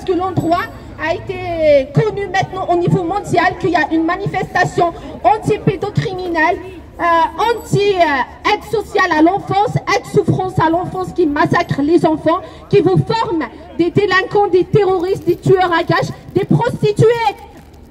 que l'endroit a été connu maintenant au niveau mondial, qu'il y a une manifestation anti-pédocriminelle, anti-aide sociale à l'enfance, aide-souffrance à l'enfance qui massacre les enfants, qui vous forme des délinquants, des terroristes, des tueurs à gages, des prostituées,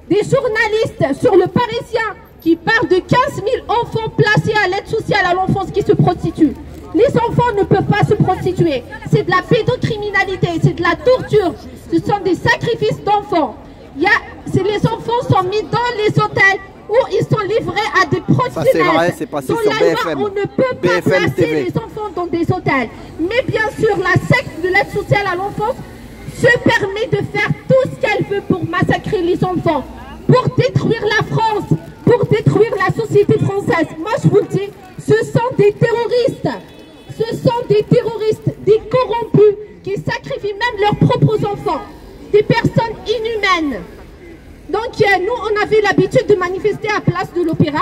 des journalistes sur le Parisien qui parlent de 15 000 enfants placés à l'aide sociale à l'enfance qui se prostituent. Les enfants ne peuvent pas se prostituer. C'est de la pédocriminalité, c'est de la torture. Ce sont des sacrifices d'enfants. Les enfants sont mis dans les hôtels où ils sont livrés à des prostituées. Ça c'est vrai, c'est passé sur BFM. On ne peut pas placer les enfants dans des hôtels. Mais bien sûr, la secte de l'aide sociale à l'enfance se permet de faire tout ce qu'elle veut pour massacrer les enfants, pour détruire la France, pour détruire la société française. Moi, je vous le dis, ce sont des terroristes. Ce sont des terroristes, des corrompus, qui sacrifient même leurs propres enfants, des personnes inhumaines. Donc nous, on avait l'habitude de manifester à Place de l'Opéra,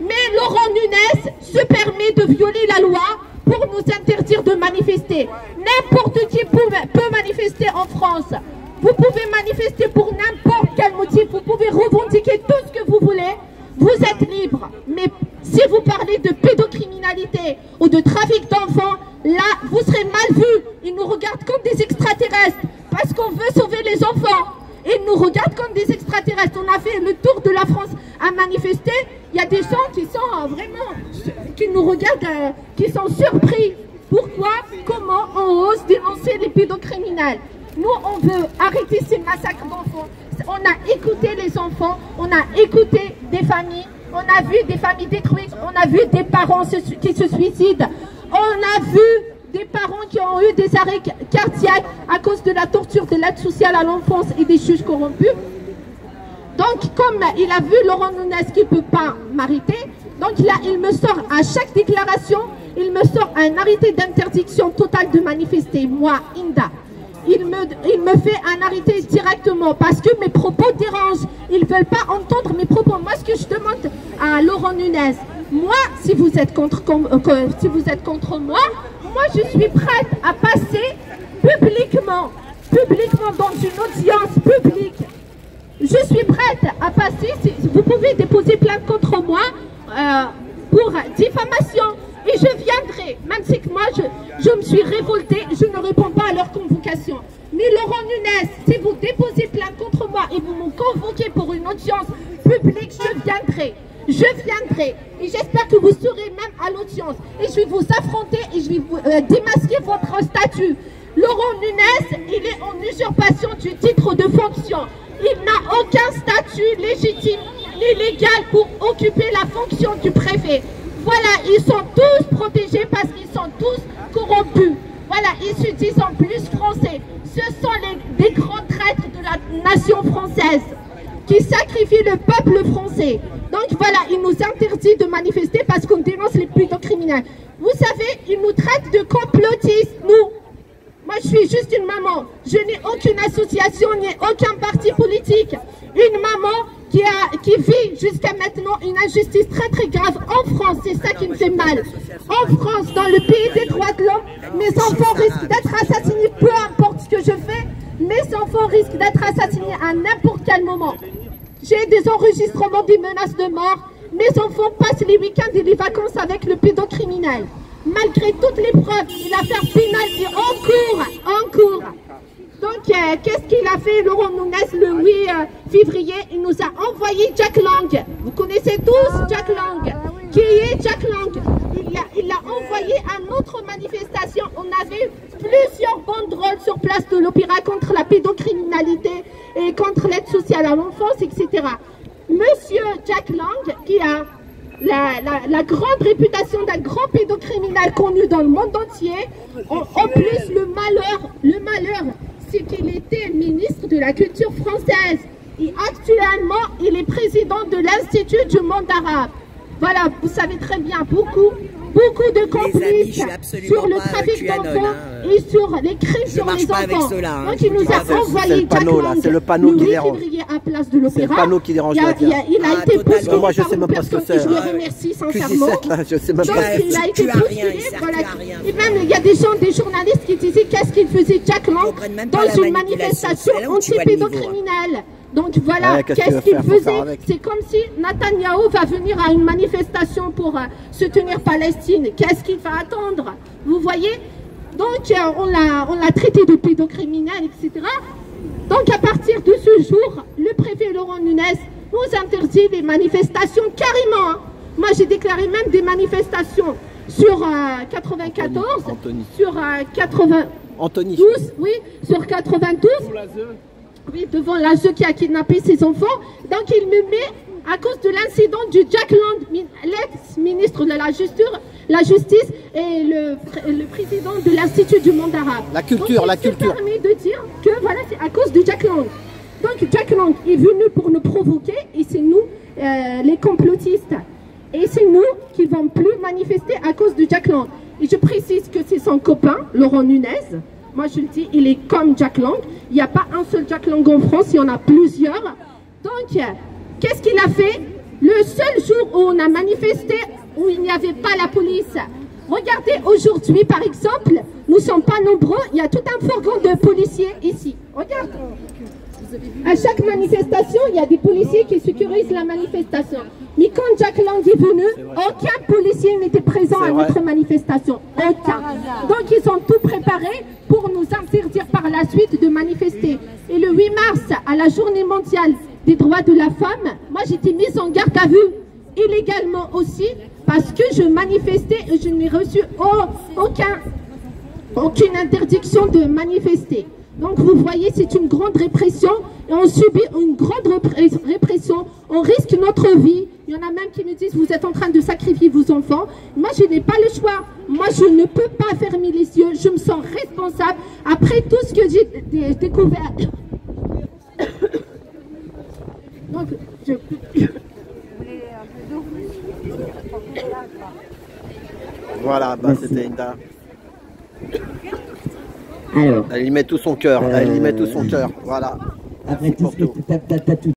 mais Laurent Nunez se permet de violer la loi pour nous interdire de manifester. N'importe qui peut manifester en France. Vous pouvez manifester pour n'importe quel motif, vous pouvez revendiquer tout ce que vous voulez, vous êtes libre. Mais si vous parlez de pédocriminalité ou de trafic d'enfants, là, vous serez mal vus. Ils nous regardent comme des extraterrestres parce qu'on veut sauver les enfants. Ils nous regardent comme des extraterrestres. On a fait le tour de la France à manifester. Il y a des gens qui sont vraiment, qui nous regardent, qui sont surpris. Pourquoi, comment on ose dénoncer les pédocriminels? Nous, on veut arrêter ces massacres d'enfants. On a écouté les enfants, on a écouté des familles, on a vu des familles détruites, on a vu des parents qui se suicident, on a vu des parents qui ont eu des arrêts cardiaques à cause de la torture de l'aide sociale à l'enfance et des juges corrompus. Donc, comme il a vu Laurent Nunez qui ne peut pas m'arrêter, donc là, il me sort à chaque déclaration, il me sort un arrêté d'interdiction totale de manifester, moi, Inda. Il me fait un arrêté directement parce que mes propos dérangent. Ils ne veulent pas entendre mes propos. Moi, ce que je demande à Laurent Nunez, moi, si vous êtes contre moi, moi, je suis prête à passer publiquement dans une audience publique. Je suis prête à passer, vous pouvez déposer plainte contre moi pour diffamation. Et je viendrai, même si moi je me suis révoltée, je ne réponds pas à leur convocation. Mais Laurent Nunez, si vous déposez plainte contre moi et vous me convoquez pour une audience publique, je viendrai. Je viendrai. Et j'espère que vous serez même à l'audience. Et je vais vous affronter et je vais vous démasquer votre statut. Laurent Nunez, il est en usurpation du titre de fonction. Il n'a aucun statut légitime ni légal pour occuper la fonction du préfet. Voilà, ils sont tous protégés parce qu'ils sont tous corrompus. Voilà, ils se disent en plus français. Ce sont des grands traîtres de la nation française qui sacrifient le peuple français. Donc voilà, ils nous interdisent de manifester parce qu'on dénonce les pédocriminels. Vous savez, ils nous traitent de complotistes, nous. Moi, je suis juste une maman. Je n'ai aucune association, ni aucun parti politique. Une maman qui vit jusqu'à maintenant une injustice très très grave en France. C'est ça qui me fait mal. En France, dans le pays des droits de l'homme, mes enfants risquent d'être assassinés, peu importe ce que je fais. Mes enfants risquent d'être assassinés à n'importe quel moment. J'ai des enregistrements des menaces de mort. Mes enfants passent les week-ends et les vacances avec le pédocriminel. Malgré toutes les preuves, l'affaire pénale est en cours. Donc, qu'est-ce qu'il a fait, Laurent Nunez, le 8 février? Il nous a envoyé Jack Lang. Vous connaissez tous Jack Lang. Qui est Jack Lang? Il l'a envoyé à notre manifestation. On avait plusieurs banderoles sur Place de l'Opéra contre la pédocriminalité et contre l'aide sociale à l'enfance, etc. Monsieur Jack Lang, qui a la grande réputation d'un grand pédocriminel connu dans le monde entier, en plus le malheur, c'est qu'il était ministre de la culture française. Et actuellement, il est président de l'Institut du monde arabe. Voilà, vous savez très bien, beaucoup beaucoup de complices sur le trafic d'enfants et sur les crimes sur les enfants. Donc il nous a envoyé Jack Lang, c'est le panneau qui dérange. À place de l'Opéra. C'est le panneau qui dérange. Il a été poursuivi moi je sais même pas ce que c'est. Je le remercie sincèrement. Je sais même pas. Donc il a été poursuivi. Voilà. Et même il y a des journalistes qui disaient qu'est-ce qu'il faisait Jack Lang dans une manifestation anti-pédocriminelle. Donc voilà, qu'est-ce qu'il faisait? C'est comme si Netanyahou va venir à une manifestation pour soutenir Palestine. Qu'est-ce qu'il va attendre? Vous voyez? Donc on l'a traité de pédocriminel, etc. Donc à partir de ce jour, le préfet Laurent Nunez nous interdit les manifestations carrément. Moi j'ai déclaré même des manifestations sur 94, sur 92, oui, sur 92. Oui, devant l'ASE qui a kidnappé ses enfants. Donc il me met, à cause de l'incident du Jack Lang, l'ex-ministre de la Justice et le président de l'Institut du monde arabe. La culture, la culture. Permet de dire que voilà, c'est à cause de Jack Lang. Donc Jack Lang est venu pour nous provoquer et c'est nous, les complotistes. Et c'est nous qui ne vont plus manifester à cause de Jack Lang. Et je précise que c'est son copain, Laurent Nunez. Moi je le dis, il est comme Jack Lang. Il n'y a pas un seul Jack Lang en France, il y en a plusieurs. Donc, qu'est-ce qu'il a fait? Le seul jour où on a manifesté, où il n'y avait pas la police. Regardez, aujourd'hui par exemple, nous ne sommes pas nombreux, il y a tout un fourgon de policiers ici. Regarde. À chaque manifestation, il y a des policiers qui sécurisent la manifestation. Mais quand Jack Lang est venu, aucun policier n'était présent à notre manifestation. Aucun. Donc ils ont tout préparé pour nous interdire par la suite de manifester. Et le 8 mars, à la journée mondiale des droits de la femme, moi j'étais mise en garde à vue, illégalement aussi, parce que je manifestais et je n'ai reçu aucune interdiction de manifester. Donc vous voyez, c'est une grande répression et on subit une grande répression, on risque notre vie. Il y en a même qui me disent, vous êtes en train de sacrifier vos enfants. Moi, je n'ai pas le choix. Moi, je ne peux pas fermer les yeux. Je me sens responsable après tout ce que j'ai découvert. Donc, Voilà, bah, c'était une dame. Alors, elle y met tout son cœur, elle y met tout son cœur, voilà. Après tout ce que tu as tout